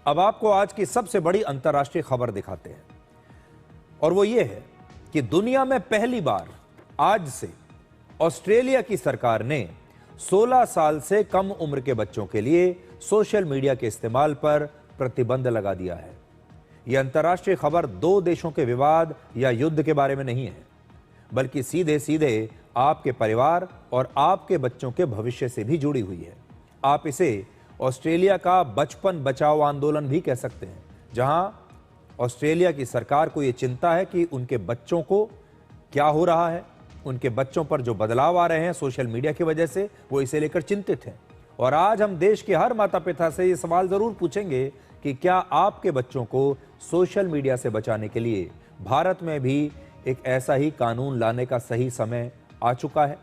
अब आपको आज की सबसे बड़ी अंतर्राष्ट्रीय खबर दिखाते हैं और वो ये है कि दुनिया में पहली बार आज से ऑस्ट्रेलिया की सरकार ने 16 साल से कम उम्र के बच्चों के लिए सोशल मीडिया के इस्तेमाल पर प्रतिबंध लगा दिया है। यह अंतर्राष्ट्रीय खबर दो देशों के विवाद या युद्ध के बारे में नहीं है, बल्कि सीधे सीधे आपके परिवार और आपके बच्चों के भविष्य से भी जुड़ी हुई है। आप इसे ऑस्ट्रेलिया का बचपन बचाओ आंदोलन भी कह सकते हैं, जहां ऑस्ट्रेलिया की सरकार को यह चिंता है कि उनके बच्चों को क्या हो रहा है, उनके बच्चों पर जो बदलाव आ रहे हैं सोशल मीडिया की वजह से, वो इसे लेकर चिंतित हैं। और आज हम देश के हर माता पिता से ये सवाल जरूर पूछेंगे कि क्या आपके बच्चों को सोशल मीडिया से बचाने के लिए भारत में भी एक ऐसा ही कानून लाने का सही समय आ चुका है।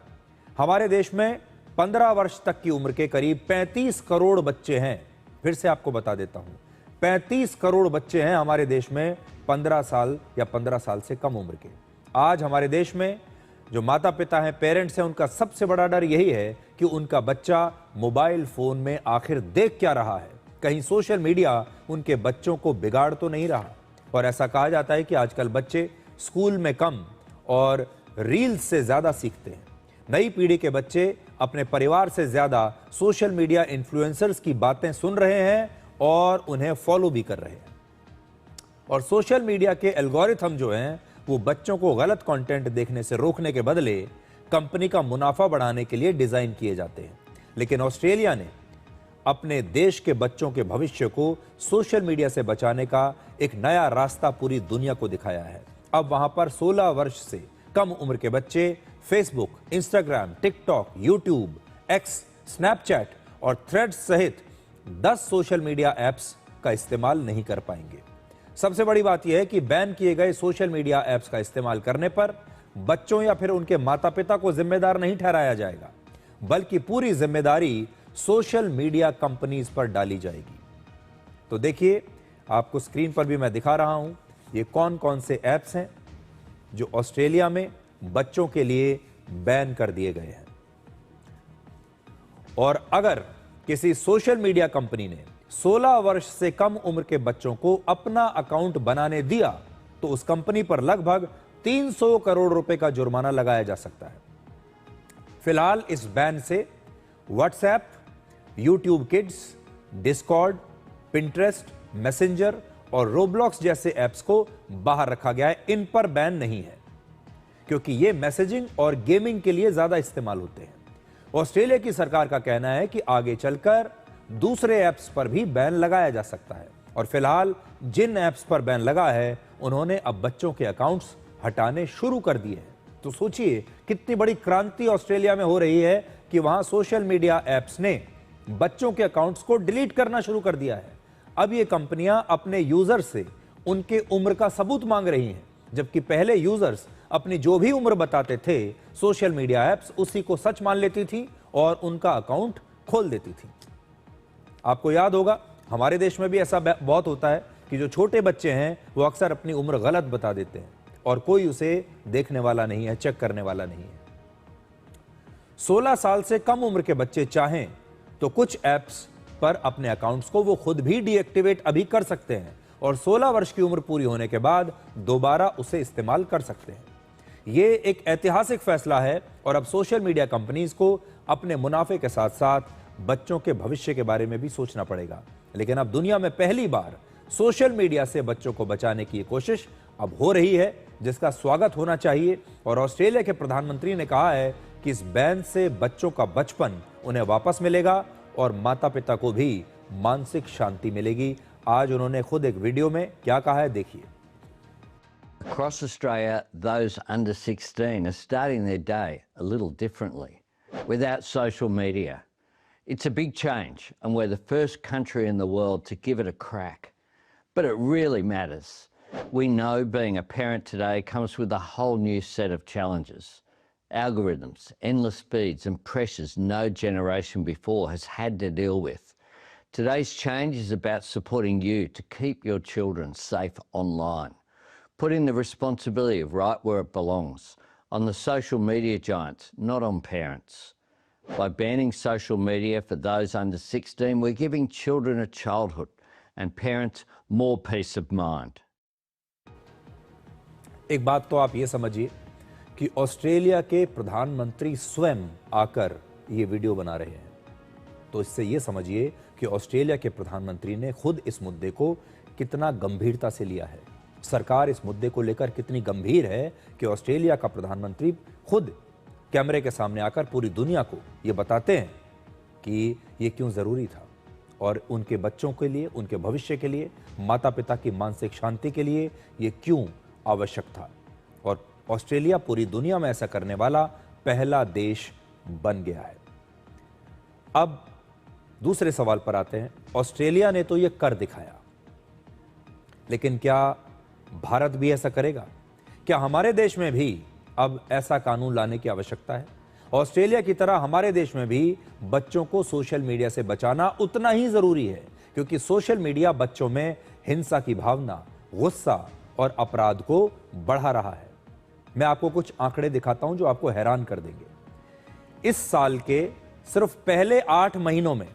हमारे देश में 15 वर्ष तक की उम्र के करीब 35 करोड़ बच्चे हैं। फिर से आपको बता देता हूं, 35 करोड़ बच्चे हैं हमारे देश में 15 साल या 15 साल से कम उम्र के। आज हमारे देश में जो माता पिता हैं, पेरेंट्स हैं, उनका सबसे बड़ा डर यही है कि उनका बच्चा मोबाइल फोन में आखिर देख क्या रहा है, कहीं सोशल मीडिया उनके बच्चों को बिगाड़ तो नहीं रहा। और ऐसा कहा जाता है कि आजकल बच्चे स्कूल में कम और रील्स से ज्यादा सीखते हैं। नई पीढ़ी के बच्चे अपने परिवार से ज्यादा सोशल मीडिया इन्फ्लुएंसर्स की बातें सुन रहे हैं और उन्हें फॉलो भी कर रहे हैं। और सोशल मीडिया के एल्गोरिथम जो हैं वो बच्चों को गलत कंटेंट देखने से रोकने के बदले कंपनी का मुनाफा बढ़ाने के लिए डिजाइन किए जाते हैं। लेकिन ऑस्ट्रेलिया ने अपने देश के बच्चों के भविष्य को सोशल मीडिया से बचाने का एक नया रास्ता पूरी दुनिया को दिखाया है। अब वहां पर 16 वर्ष से कम उम्र के बच्चे Facebook, Instagram, TikTok, YouTube, x, Snapchat और थ्रेड्स सहित 10 सोशल मीडिया ऐप्स का इस्तेमाल नहीं कर पाएंगे। सबसे बड़ी बात यह है कि बैन किए गए सोशल मीडिया ऐप्स का इस्तेमाल करने पर बच्चों या फिर उनके माता पिता को जिम्मेदार नहीं ठहराया जाएगा, बल्कि पूरी जिम्मेदारी सोशल मीडिया कंपनीज पर डाली जाएगी। तो देखिए, आपको स्क्रीन पर भी मैं दिखा रहा हूं ये कौन कौन से ऐप्स हैं जो ऑस्ट्रेलिया में बच्चों के लिए बैन कर दिए गए हैं। और अगर किसी सोशल मीडिया कंपनी ने 16 वर्ष से कम उम्र के बच्चों को अपना अकाउंट बनाने दिया तो उस कंपनी पर लगभग 300 करोड़ रुपए का जुर्माना लगाया जा सकता है। फिलहाल इस बैन से WhatsApp, YouTube kids, Discord, Pinterest, messenger और रोब्लॉक्स जैसे ऐप्स को बाहर रखा गया है। इन पर बैन नहीं है क्योंकि ये मैसेजिंग और गेमिंग के लिए ज्यादा इस्तेमाल होते हैं। ऑस्ट्रेलिया की सरकार का कहना है कि आगे चलकर दूसरे ऐप्स पर भी बैन लगाया जा सकता है। और फिलहाल जिन ऐप्स पर बैन लगा है उन्होंने अब बच्चों के अकाउंट्स हटाने शुरू कर दिए हैं। तो सोचिए कितनी बड़ी क्रांति ऑस्ट्रेलिया में हो रही है कि वहां सोशल मीडिया ऐप्स ने बच्चों के अकाउंट्स को डिलीट करना शुरू कर दिया है। अब ये कंपनियां अपने यूजर्स से उनके उम्र का सबूत मांग रही हैं, जबकि पहले यूजर्स अपनी जो भी उम्र बताते थे सोशल मीडिया ऐप्स उसी को सच मान लेती थी और उनका अकाउंट खोल देती थी। आपको याद होगा हमारे देश में भी ऐसा बहुत होता है कि जो छोटे बच्चे हैं वो अक्सर अपनी उम्र गलत बता देते हैं और कोई उसे देखने वाला नहीं है, चेक करने वाला नहीं है। 16 साल से कम उम्र के बच्चे चाहें तो कुछ ऐप्स पर अपने अकाउंट्स को वो खुद भी डीएक्टिवेट अभी कर सकते हैं और 16 वर्ष की उम्र पूरी होने के बाद दोबारा उसे इस्तेमाल कर सकते हैं। ये एक ऐतिहासिक फैसला है और अब सोशल मीडिया कंपनीज को अपने मुनाफे के साथ साथ बच्चों के भविष्य के बारे में भी सोचना पड़ेगा। लेकिन अब दुनिया में पहली बार सोशल मीडिया से बच्चों को बचाने की कोशिश अब हो रही है, जिसका स्वागत होना चाहिए। और ऑस्ट्रेलिया के प्रधानमंत्री ने कहा है कि इस बैन से बच्चों का बचपन उन्हें वापस मिलेगा और माता पिता को भी मानसिक शांति मिलेगी। आज उन्होंने खुद एक वीडियो में क्या कहा है, देखिए। Across Australia, those under 16 are starting their day a little differently, without social media. It's a big change, and we're the first country in the world to give it a crack. But it really matters. We know being a parent today comes with a whole new set of challenges. Algorithms, endless speeds and pressures no generation before has had to deal with. Today's change is about supporting you to keep your children safe online. Putting the responsibility of right where it belongs, on the social media giants, not on parents. By banning social media for those under 16, we're giving children a childhood and parents more peace of mind. एक बात तो आप ये समझिए कि Australia के प्रधानमंत्री स्वयं आकर ये वीडियो बना रहे हैं, तो इससे ये समझिए कि ऑस्ट्रेलिया के प्रधानमंत्री ने खुद इस मुद्दे को कितना गंभीरता से लिया है। सरकार इस मुद्दे को लेकर कितनी गंभीर है कि ऑस्ट्रेलिया का प्रधानमंत्री खुद कैमरे के सामने आकर पूरी दुनिया को ये बताते हैं कि ये क्यों जरूरी था और उनके बच्चों के लिए, उनके भविष्य के लिए, माता पिता की मानसिक शांति के लिए ये क्यों आवश्यक था। और ऑस्ट्रेलिया पूरी दुनिया में ऐसा करने वाला पहला देश बन गया है। अब दूसरे सवाल पर आते हैं। ऑस्ट्रेलिया ने तो ये कर दिखाया, लेकिन क्या भारत भी ऐसा करेगा? क्या हमारे देश में भी अब ऐसा कानून लाने की आवश्यकता है? ऑस्ट्रेलिया की तरह हमारे देश में भी बच्चों को सोशल मीडिया से बचाना उतना ही जरूरी है, क्योंकि सोशल मीडिया बच्चों में हिंसा की भावना, गुस्सा और अपराध को बढ़ा रहा है। मैं आपको कुछ आंकड़े दिखाता हूं जो आपको हैरान कर देंगे। इस साल के सिर्फ पहले 8 महीनों में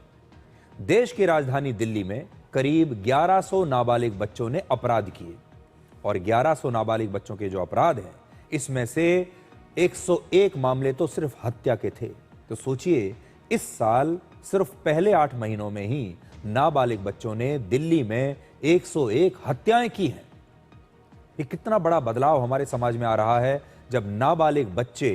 देश की राजधानी दिल्ली में करीब 1100 नाबालिग बच्चों ने अपराध किए, और 1100 नाबालिग बच्चों के जो अपराध हैं, इसमें से 101 मामले तो सिर्फ हत्या के थे। तो सोचिए, इस साल सिर्फ पहले 8 महीनों में ही नाबालिग बच्चों ने दिल्ली में 101 हत्याएं की हैं। ये कितना बड़ा बदलाव हमारे समाज में आ रहा है जब नाबालिग बच्चे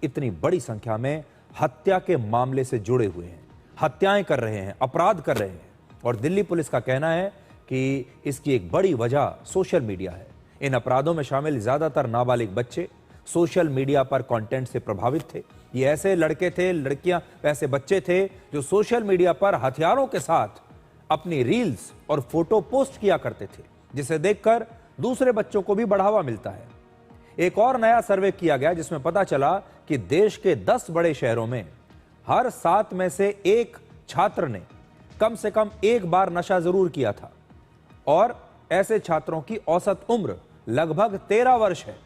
इतनी बड़ी संख्या में हत्या के मामले से जुड़े हुए हैं, हत्याएं कर रहे हैं, अपराध कर रहे हैं। और दिल्ली पुलिस का कहना है कि इसकी एक बड़ी वजह सोशल मीडिया है। इन अपराधों में शामिल ज्यादातर नाबालिग बच्चे सोशल मीडिया पर कंटेंट से प्रभावित थे। ये ऐसे लड़के थे, लड़कियां, ऐसे बच्चे थे जो सोशल मीडिया पर हथियारों के साथ अपनी रील्स और फोटो पोस्ट किया करते थे, जिसे देखकर दूसरे बच्चों को भी बढ़ावा मिलता है। एक और नया सर्वे किया गया जिसमें पता चला कि देश के 10 बड़े शहरों में हर 7 में से 1 छात्र ने कम से कम एक बार नशा जरूर किया था, और ऐसे छात्रों की औसत उम्र लगभग 13 वर्ष है।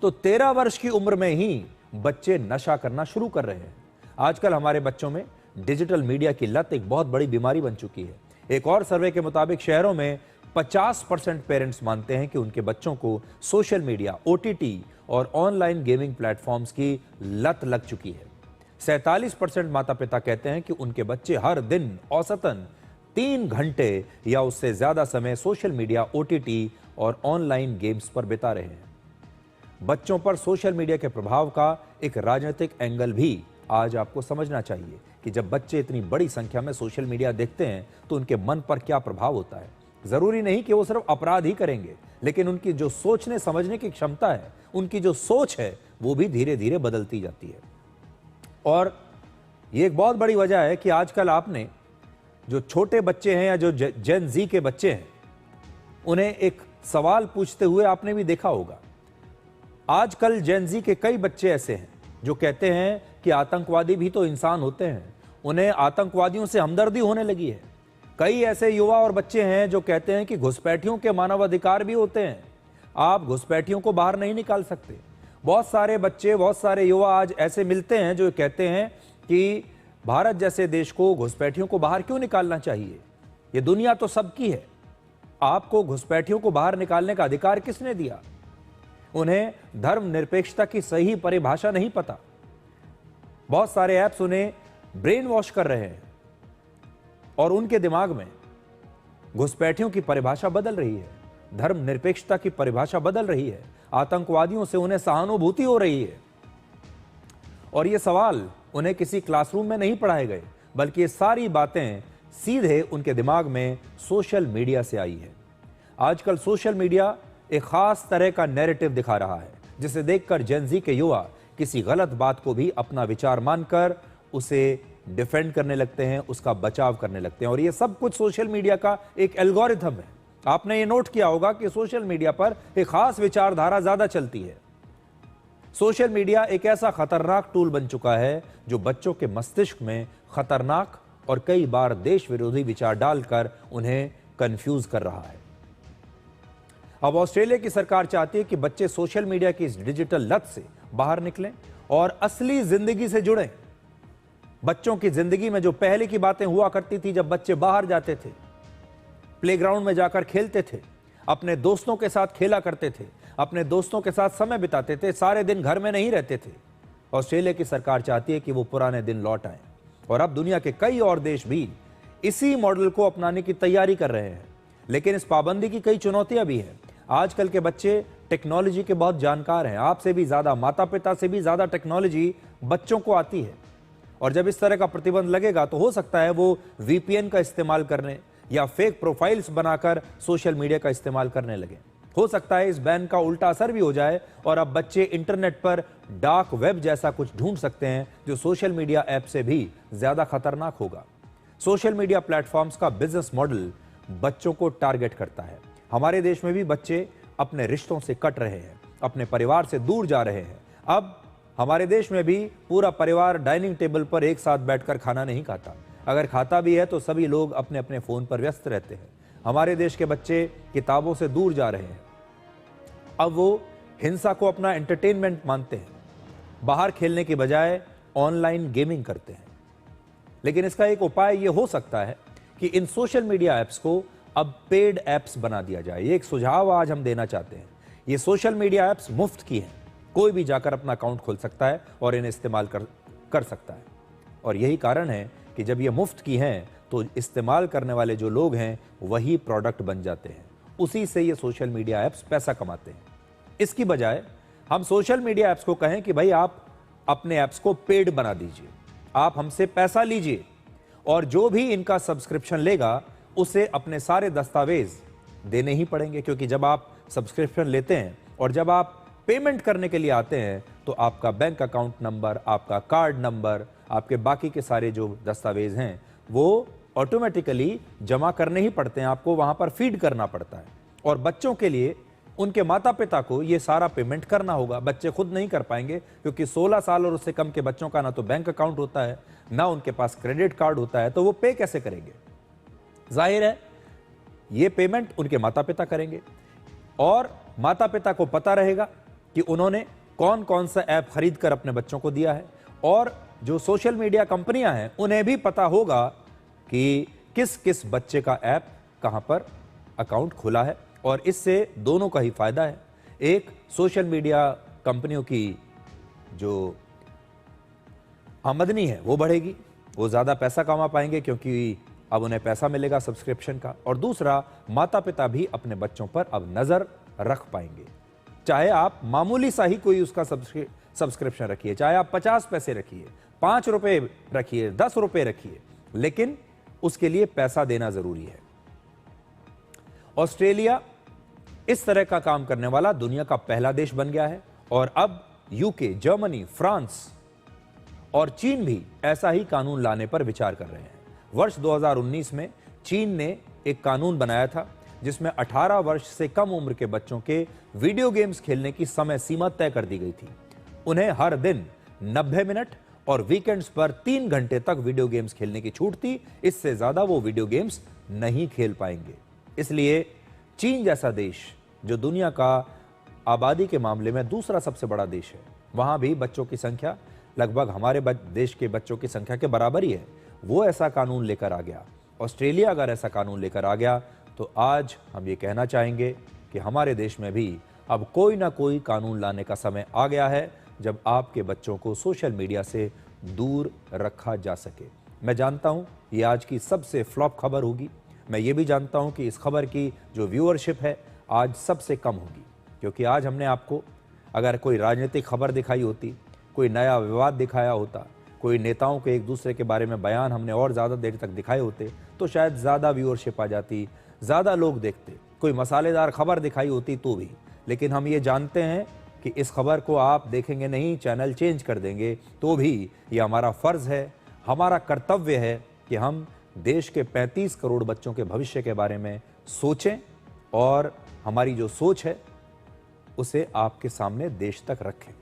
तो 13 वर्ष की उम्र में ही बच्चे नशा करना शुरू कर रहे हैं। आजकल हमारे बच्चों में डिजिटल मीडिया की लत एक बहुत बड़ी बीमारी बन चुकी है। एक और सर्वे के मुताबिक शहरों में 50% पेरेंट्स मानते हैं कि उनके बच्चों को सोशल मीडिया, OTT और ऑनलाइन गेमिंग प्लेटफॉर्म्स की लत लग चुकी है। 47% माता पिता कहते हैं कि उनके बच्चे हर दिन औसतन 3 घंटे या उससे ज्यादा समय सोशल मीडिया, OTT और ऑनलाइन गेम्स पर बिता रहे हैं। बच्चों पर सोशल मीडिया के प्रभाव का एक राजनीतिक एंगल भी आज आपको समझना चाहिए कि जब बच्चे इतनी बड़ी संख्या में सोशल मीडिया देखते हैं तो उनके मन पर क्या प्रभाव होता है। जरूरी नहीं कि वो सिर्फ अपराध ही करेंगे, लेकिन उनकी जो सोचने समझने की क्षमता है, उनकी जो सोच है, वो भी धीरे धीरे बदलती जाती है। और ये एक बहुत बड़ी वजह है कि आजकल आपने जो छोटे बच्चे हैं या जो जेन जी के बच्चे हैं, उन्हें एक सवाल पूछते हुए आपने भी देखा होगा। आजकल जेन जी के कई बच्चे ऐसे हैं जो कहते हैं कि आतंकवादी भी तो इंसान होते हैं, उन्हें आतंकवादियों से हमदर्दी होने लगी है। कई ऐसे युवा और बच्चे हैं जो कहते हैं कि घुसपैठियों के मानवाधिकार भी होते हैं, आप घुसपैठियों को बाहर नहीं निकाल सकते। बहुत सारे बच्चे, बहुत सारे युवा आज ऐसे मिलते हैं जो कहते हैं कि भारत जैसे देश को घुसपैठियों को बाहर क्यों निकालना चाहिए, ये दुनिया तो सबकी है, आपको घुसपैठियों को बाहर निकालने का अधिकार किसने दिया। उन्हें धर्मनिरपेक्षता की सही परिभाषा नहीं पता। बहुत सारे ऐप्स उन्हें ब्रेन वॉश कर रहे हैं और उनके दिमाग में घुसपैठियों की परिभाषा बदल रही है, धर्मनिरपेक्षता की परिभाषा बदल रही है, आतंकवादियों से उन्हें सहानुभूति हो रही है। और ये सवाल उन्हें किसी क्लासरूम में नहीं पढ़ाए गए, बल्कि ये सारी बातें सीधे उनके दिमाग में सोशल मीडिया से आई है। आजकल सोशल मीडिया एक खास तरह का नैरेटिव दिखा रहा है, जिसे देखकर जेन जी के युवा किसी गलत बात को भी अपना विचार मानकर उसे डिफेंड करने लगते हैं, उसका बचाव करने लगते हैं। और ये सब कुछ सोशल मीडिया का एक एल्गोरिथम है। आपने ये नोट किया होगा कि सोशल मीडिया पर एक खास विचारधारा ज्यादा चलती है। सोशल मीडिया एक ऐसा खतरनाक टूल बन चुका है जो बच्चों के मस्तिष्क में खतरनाक और कई बार देश विरोधी विचार डालकर उन्हें कंफ्यूज कर रहा है। अब ऑस्ट्रेलिया की सरकार चाहती है कि बच्चे सोशल मीडिया की इस डिजिटल लत से बाहर निकलें और असली जिंदगी से जुड़ें। बच्चों की जिंदगी में जो पहले की बातें हुआ करती थी, जब बच्चे बाहर जाते थे, प्लेग्राउंड में जाकर खेलते थे, अपने दोस्तों के साथ खेला करते थे, अपने दोस्तों के साथ समय बिताते थे, सारे दिन घर में नहीं रहते थे। ऑस्ट्रेलिया की सरकार चाहती है कि वो पुराने दिन लौट आए और अब दुनिया के कई और देश भी इसी मॉडल को अपनाने की तैयारी कर रहे हैं। लेकिन इस पाबंदी की कई चुनौतियां भी हैं। आजकल के बच्चे टेक्नोलॉजी के बहुत जानकार हैं, आपसे भी ज्यादा, माता पिता से भी ज्यादा टेक्नोलॉजी बच्चों को आती है। और जब इस तरह का प्रतिबंध लगेगा तो हो सकता है वो वीपीएन का इस्तेमाल करने या फेक प्रोफाइल्स बनाकर सोशल मीडिया का इस्तेमाल करने लगे। हो सकता है इस बैन का उल्टा असर भी हो जाए और अब बच्चे इंटरनेट पर डार्क वेब जैसा कुछ ढूंढ सकते हैं जो सोशल मीडिया ऐप से भी ज्यादा खतरनाक होगा। सोशल मीडिया प्लेटफॉर्म्स का बिजनेस मॉडल बच्चों को टारगेट करता है। हमारे देश में भी बच्चे अपने रिश्तों से कट रहे हैं, अपने परिवार से दूर जा रहे हैं। अब हमारे देश में भी पूरा परिवार डाइनिंग टेबल पर एक साथ बैठकर खाना नहीं खाता। अगर खाता भी है तो सभी लोग अपने अपने फोन पर व्यस्त रहते हैं। हमारे देश के बच्चे किताबों से दूर जा रहे हैं। अब वो हिंसा को अपना एंटरटेनमेंट मानते हैं, बाहर खेलने की बजाय ऑनलाइन गेमिंग करते हैं। लेकिन इसका एक उपाय ये हो सकता है कि इन सोशल मीडिया ऐप्स को अब पेड ऐप्स बना दिया जाए। ये एक सुझाव आज हम देना चाहते हैं। ये सोशल मीडिया ऐप्स मुफ्त की हैं, कोई भी जाकर अपना अकाउंट खोल सकता है और इन्हें इस्तेमाल कर सकता है। और यही कारण है कि जब ये मुफ्त की हैं तो इस्तेमाल करने वाले जो लोग हैं वही प्रोडक्ट बन जाते हैं, उसी से ये सोशल मीडिया ऐप्स पैसा कमाते हैं। इसकी बजाय हम सोशल मीडिया ऐप्स को कहें कि भाई आप अपने ऐप्स को पेड बना दीजिए, आप हमसे पैसा लीजिए और जो भी इनका सब्सक्रिप्शन लेगा उसे अपने सारे दस्तावेज देने ही पड़ेंगे। क्योंकि जब आप सब्सक्रिप्शन लेते हैं और जब आप पेमेंट करने के लिए आते हैं तो आपका बैंक अकाउंट नंबर, आपका कार्ड नंबर, आपके बाकी के सारे जो दस्तावेज हैं वो ऑटोमेटिकली जमा करने ही पड़ते हैं, आपको वहां पर फीड करना पड़ता है। और बच्चों के लिए उनके माता पिता को ये सारा पेमेंट करना होगा। बच्चे खुद नहीं कर पाएंगे क्योंकि 16 साल और उससे कम के बच्चों का ना तो बैंक अकाउंट होता है, ना उनके पास क्रेडिट कार्ड होता है, तो वो पे कैसे करेंगे? जाहिर है ये पेमेंट उनके माता पिता करेंगे और माता पिता को पता रहेगा कि उन्होंने कौन कौन सा ऐप खरीद कर अपने बच्चों को दिया है। और जो सोशल मीडिया कंपनियां हैं उन्हें भी पता होगा कि किस किस बच्चे का ऐप कहां पर अकाउंट खुला है और इससे दोनों का ही फायदा है। एक, सोशल मीडिया कंपनियों की जो आमदनी है वो बढ़ेगी, वो ज्यादा पैसा कमा पाएंगे क्योंकि अब उन्हें पैसा मिलेगा सब्सक्रिप्शन का। और दूसरा, माता पिता भी अपने बच्चों पर अब नजर रख पाएंगे। चाहे आप मामूली सा ही कोई उसका सब्सक्रिप्शन रखिए, चाहे आप 50 पैसे रखिए, 5 रुपए रखिए, 10 रुपए रखिए, लेकिन उसके लिए पैसा देना जरूरी है। ऑस्ट्रेलिया इस तरह का काम करने वाला दुनिया का पहला देश बन गया है और अब यूके, जर्मनी, फ्रांस और चीन भी ऐसा ही कानून लाने पर विचार कर रहे हैं। वर्ष 2019 में चीन ने एक कानून बनाया था जिसमें 18 वर्ष से कम उम्र के बच्चों के वीडियो गेम्स खेलने की समय सीमा तय कर दी गई थी। उन्हें हर दिन 90 मिनट और वीकेंड्स पर 3 घंटे तक वीडियो गेम्स खेलने की छूट थी। इससे ज्यादा वो वीडियो गेम्स नहीं खेल पाएंगे। इसलिए चीन जैसा देश, जो दुनिया का आबादी के मामले में दूसरा सबसे बड़ा देश है, वहां भी बच्चों की संख्या लगभग हमारे देश के बच्चों की संख्या के बराबर ही है, वो ऐसा कानून लेकर आ गया। ऑस्ट्रेलिया अगर ऐसा कानून लेकर आ गया तो आज हम ये कहना चाहेंगे कि हमारे देश में भी अब कोई ना कोई कानून लाने का समय आ गया है जब आपके बच्चों को सोशल मीडिया से दूर रखा जा सके। मैं जानता हूं ये आज की सबसे फ्लॉप खबर होगी। मैं ये भी जानता हूं कि इस खबर की जो व्यूअरशिप है आज सबसे कम होगी, क्योंकि आज हमने आपको अगर कोई राजनीतिक खबर दिखाई होती, कोई नया विवाद दिखाया होता, कोई नेताओं के एक दूसरे के बारे में बयान हमने और ज़्यादा देर तक दिखाए होते तो शायद ज़्यादा व्यूअरशिप आ जाती, ज़्यादा लोग देखते। कोई मसालेदार खबर दिखाई होती तो भी, लेकिन हम ये जानते हैं कि इस खबर को आप देखेंगे नहीं, चैनल चेंज कर देंगे, तो भी ये हमारा फ़र्ज़ है, हमारा कर्तव्य है कि हम देश के 35 करोड़ बच्चों के भविष्य के बारे में सोचें और हमारी जो सोच है उसे आपके सामने देश तक रखें।